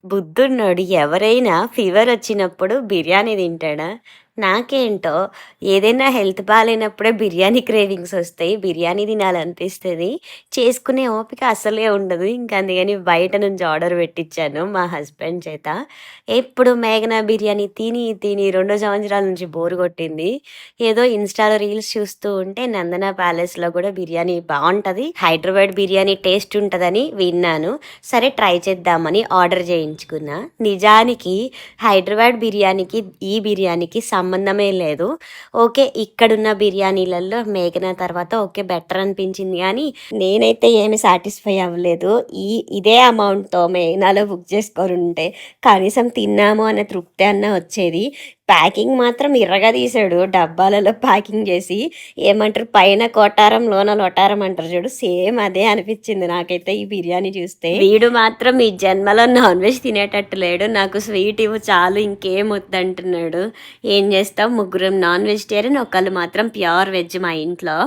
బుద్ధున్నోడు ఎవరైనా ఫీవర్ వచ్చినప్పుడు బిర్యానీ తింటాడా? నాకేంటో ఏదైనా హెల్త్ బాలేనప్పుడే బిర్యానీ క్రేవింగ్స్ ఒస్తాయి. బిర్యానీ తినాలనిపిస్తది. చేసుకునే ఓపిక అస్సలే ఉండదు. ఇంక అందుకని బయట నుంచి ఆర్డర్ పెట్టిచ్చాను మా హస్బెండ్ చేత. ఎప్పుడు మేఘనా బిర్యానీ తిని, తిని 2 సంవత్సరాల నుంచి బోర్ కొట్టింది. ఏదో ఇన్‌స్టాలో రీల్స్ చూస్తూ ఉంటే నందన ప్యాలెస్‌లో గూడా బిర్యానీ బావుంటది. హైదరాబాద్ బిర్యానీ టేస్ట్ ఉంటదని విన్నాను. సరే ట్రై చేద్దామని ఆర్డర్ చేయించుకున్నా. నిజానికి హైదరాబాద్ బిర్యానీకి, ఈ బిర్యానీకి సంబంధమే లేదు. ఓకే. ఇక్కడున్న బిర్యానీలలో మేఘన తర్వాత ఓకే. బెటర్ అనిపించింది గానీ, నేనైతే ఏమి సాటిస్ఫై అవ్వలేదు. ఇదే అమౌంట్‌తో మేఘనాలో బుక్ చేసుకోనుంటే కనీసం తిన్నాము అనే తృప్తి అన్నా వచ్చేది. ప్యాకింగ్ మాత్రం ఇర్రగా తీసాడు. డబ్బాలలో ప్యాకింగ్ చేసి ఏమంటారు పైన కొటారం, లోన లొటారం అంటారు చూడు. సేమ్ అదే అనిపించింది నాకైతే ఈ బిర్యానీ చూస్తే. వీడు మాత్రం ఈ జన్మలో నాన్ వెజ్ తినేటట్టు లేడు. నాకు స్వీట్ ఇవ్వు చాలు ఇంకేం వద్దంటున్నాడు. ఏం చేస్తాం, ముగ్గురం నాన్ వెజిటేరియన్, ఒకళ్ళు మాత్రం ప్యూర్ వెజ్ మా ఇంట్లో.